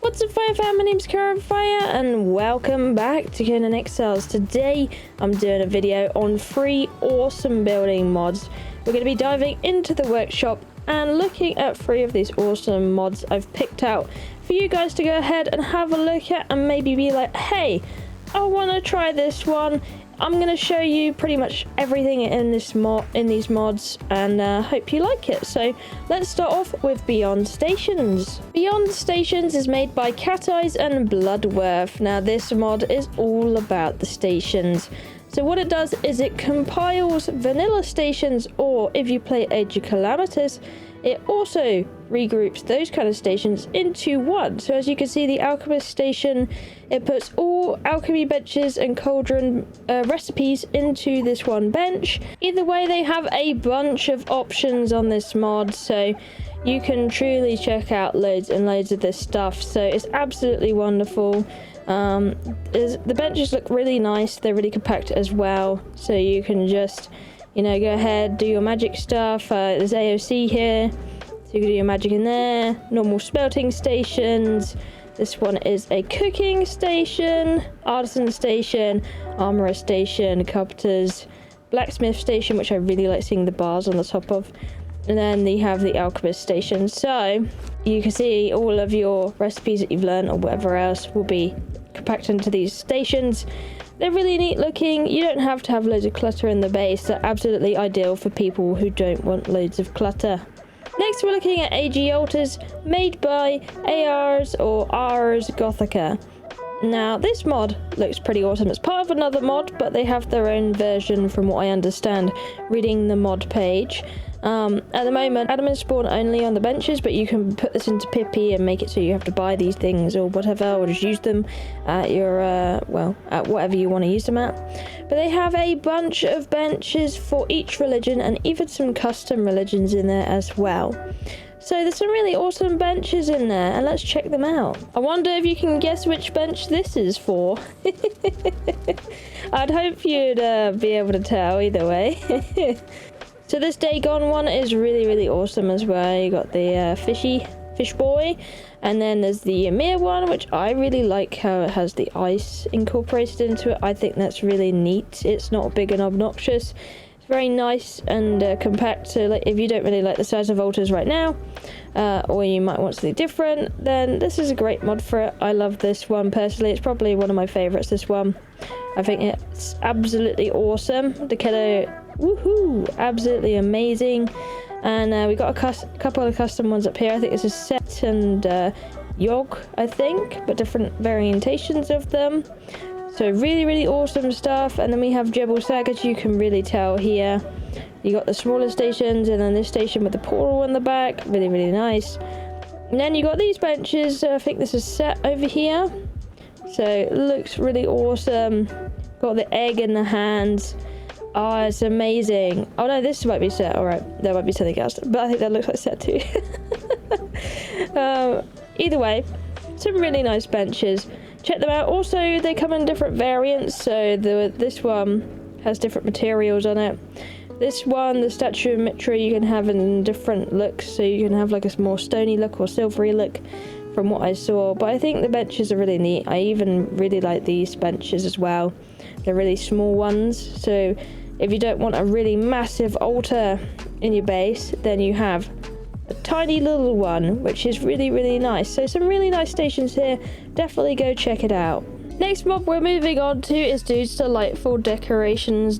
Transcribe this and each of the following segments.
What's up, Fire fam? My name's Kiahonfire and welcome back to Conan Exiles. Today I'm doing a video on 3 awesome building mods. We're going to be diving into the workshop and looking at 3 of these awesome mods I've picked out for you guys to go ahead and have a look at and maybe be like, hey, I want to try this one. I'm going to show you pretty much everything in these mods and hope you like it. So let's start off with Beyond Stations. Beyond Stations is made by Cat Eyes and Bloodworth. Now this mod is all about the stations. So what it does is it compiles vanilla stations, or if you play Age of Calamitous, it also regroups those kind of stations into one. So as you can see, the Alchemist station, it puts all alchemy benches and cauldron recipes into this one bench. Either way, they have a bunch of options on this mod, so you can truly check out loads and loads of this stuff. So it's absolutely wonderful. The benches look really nice. They're really compact as well, so you can just, you know, go ahead, do your magic stuff. There's AOC here, so you can do your magic in there. Normal smelting stations. This one is a cooking station, artisan station, armorer station, carpenters, blacksmith station, which I really like seeing the bars on the top of. And then you have the alchemist station. So you can see all of your recipes that you've learned or whatever else will be compacted into these stations. They're really neat looking. You don't have to have loads of clutter in the base. They're absolutely ideal for people who don't want loads of clutter. Next, we're looking at AG altars made by ARs or Ars Gothica. Now, this mod looks pretty awesome. It's part of another mod, but they have their own version from what I understand, reading the mod page. At the moment, adamant spawn only on the benches, but you can put this into Pippi and make it so you have to buy these things or whatever, or just use them at your, at whatever you want to use them at. But they have a bunch of benches for each religion and even some custom religions in there as well. So there's some really awesome benches in there, and let's check them out. I wonder if you can guess which bench this is for. I'd hope you'd be able to tell either way. So this Dagon one is really awesome as well. You got the fish boy, and then there's the Ymir one, which I really like how it has the ice incorporated into it. I think that's really neat. It's not big and obnoxious. It's very nice and compact. So like, if you don't really like the size of altars right now, or you might want something different, then this is a great mod for it. I love this one personally. It's probably one of my favorites, this one. I think it's absolutely awesome. The killer, woohoo, absolutely amazing. And we got a couple of custom ones up here. I think this is Set and Yog, I think, but different variations of them. So really awesome stuff. And then we have Jebel Sag, as you can really tell here. You got the smaller stations, and then this station with the portal in the back, really nice. And then you got these benches. I think this is Set over here. So it looks really awesome. Got the egg in the hands. Oh, it's amazing. Oh no, this might be Set. Alright, there might be something else, but I think that looks like Set too. Either way, some really nice benches. Check them out. Also, they come in different variants. So this one has different materials on it. This one, the Statue of Mitra, you can have in different looks. So you can have like a more stony look or silvery look, from what I saw. But I think the benches are really neat. I even really like these benches as well. They're really small ones, so if you don't want a really massive altar in your base, then you have a tiny little one, which is really nice. So some really nice stations here. Definitely go check it out. Next mob we're moving on to is Dude's Delightful Decorations.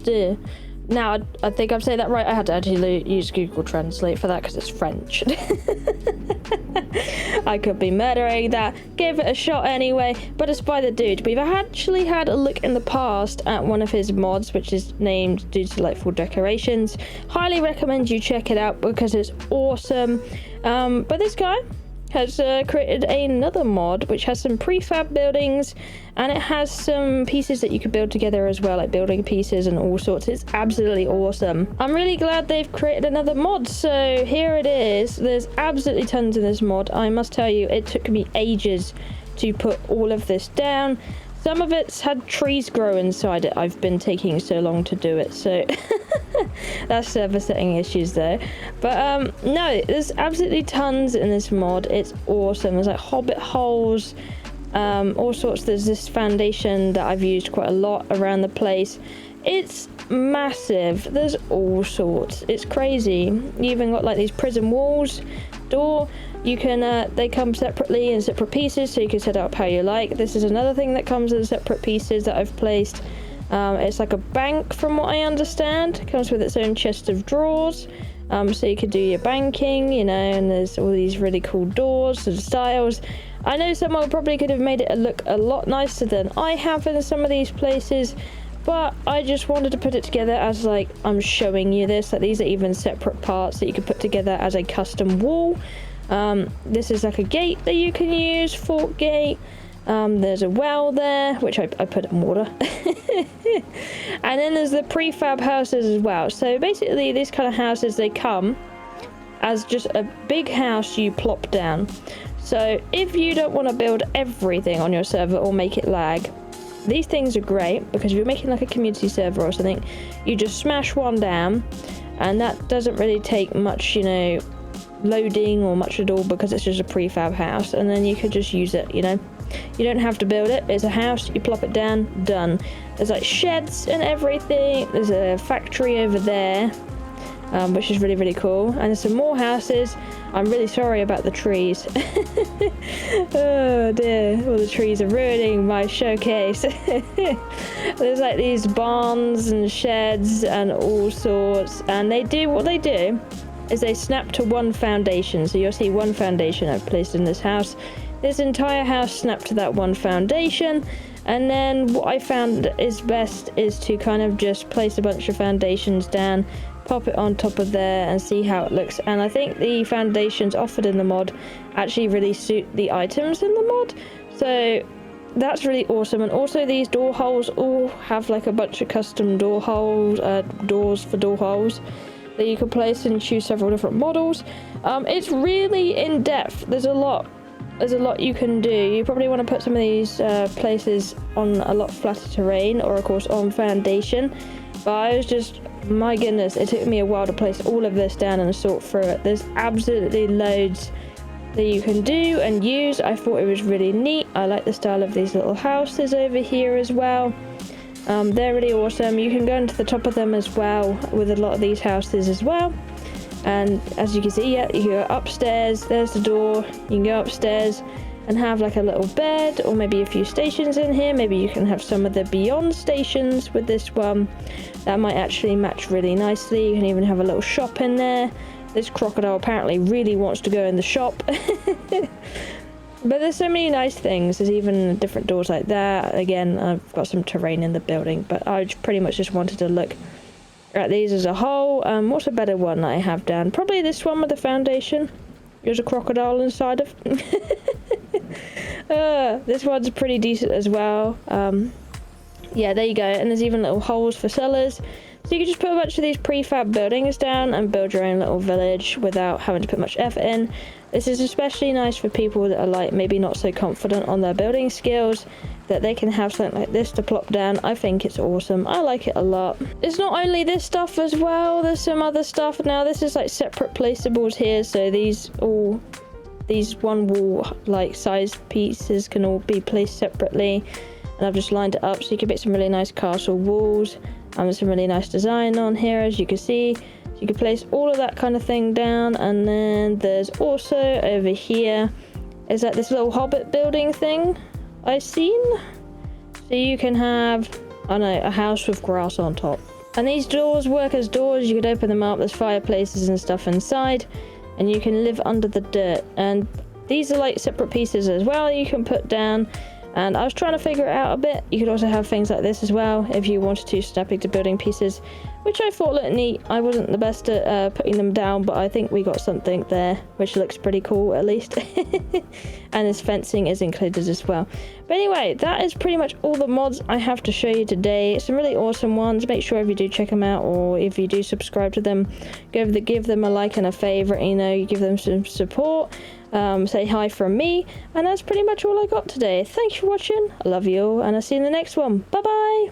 Now, I think I'm saying that right. I had to actually use Google Translate for that because it's French. I could be murdering that. Give it a shot anyway, but it's by the dude. We've actually had a look in the past at one of his mods, which is named Dude's Delightful Decorations. Highly recommend you check it out because it's awesome. But this guy has created another mod which has some prefab buildings, and it has some pieces that you could build together as well, like building pieces and all sorts. It's absolutely awesome. I'm really glad they've created another mod. So here it is. There's absolutely tons in this mod. I must tell you, it took me ages to put all of this down. Some of it's had trees grow inside it. I've been taking so long to do it, so that's server setting issues though. But no, there's absolutely tons in this mod. It's awesome. There's like hobbit holes, all sorts. There's this foundation that I've used quite a lot around the place. It's massive. There's all sorts. It's crazy. You even got like these prison walls, door. You can they come separately in separate pieces, so you can set it up how you like. This is another thing that comes in separate pieces that I've placed. It's like a bank from what I understand. It comes with its own chest of drawers, so you could do your banking, you know, and there's all these really cool doors and styles. I know someone probably could have made it look a lot nicer than I have in some of these places, but I just wanted to put it together as like I'm showing you this. Like these are even separate parts that you could put together as a custom wall. This is like a gate that you can use, fort gate. There's a well there, which I put in water. And then there's the prefab houses as well. So basically these kind of houses, they come as just a big house you plop down. So if you don't want to build everything on your server or make it lag, these things are great, because if you're making like a community server or something, you just smash one down, and that doesn't really take much, you know, loading or much at all, because it's just a prefab house, and then you could just use it, you know. You don't have to build it. It's a house, you plop it down, done. There's like sheds and everything. There's a factory over there, which is really, really cool. And there's some more houses. I'm really sorry about the trees. Oh dear, well, the trees are ruining my showcase. There's like these barns and sheds and all sorts, and they do what they do is they snap to one foundation. So you'll see one foundation I've placed in this house. This entire house snapped to that one foundation, and then what I found is best is to kind of just place a bunch of foundations down, pop it on top of there and see how it looks. And I think the foundations offered in the mod actually really suit the items in the mod, so that's really awesome. And also these door holes all have like a bunch of custom door holes, doors for door holes that you can place and choose several different models. It's really in depth. There's a lot you can do. You probably want to put some of these places on a lot flatter terrain, or of course on foundation, but I was just, my goodness, it took me a while to place all of this down and sort through it. There's absolutely loads that you can do and use. I thought it was really neat. I like the style of these little houses over here as well. They're really awesome. You can go into the top of them as well with a lot of these houses as well. And as you can see, yeah, you go upstairs, there's the door, you can go upstairs and have like a little bed, or maybe a few stations in here. Maybe you can have some of the beyond stations with this one. That might actually match really nicely. You can even have a little shop in there. This crocodile apparently really wants to go in the shop. But there's so many nice things. There's even different doors like that. Again, I've got some terrain in the building, but I pretty much just wanted to look at these as a whole. What's a better one that I have down? Probably this one with the foundation. There's a crocodile inside of. This one's pretty decent as well. Yeah, there you go. And there's even little holes for cellars. So you can just put a bunch of these prefab buildings down and build your own little village without having to put much effort in. This is especially nice for people that are like maybe not so confident on their building skills, that they can have something like this to plop down. I think it's awesome. I like it a lot. It's not only this stuff as well, there's some other stuff. Now this is like separate placeables here, so these one wall like size pieces can all be placed separately, and I've just lined it up so you can make some really nice castle walls. Some really nice design on here, as you can see. So you can place all of that kind of thing down. And then there's also over here is that this little hobbit building thing I've seen. So you can have, I don't know, a house with grass on top. And these doors work as doors. You could open them up. There's fireplaces and stuff inside, and you can live under the dirt. And these are like separate pieces as well you can put down. And I was trying to figure it out a bit. You could also have things like this as well if you wanted to snap into building pieces, which I thought looked neat. I wasn't the best at putting them down, but I think we got something there which looks pretty cool at least. And this fencing is included as well. But anyway, that is pretty much all the mods I have to show you today. Some really awesome ones. Make sure if you do check them out, or if you do subscribe to them, give them a like and a favorite, you know, you give them some support. say hi from me, and that's pretty much all I got today. Thanks for watching, I love you all, and I'll see you in the next one. Bye bye.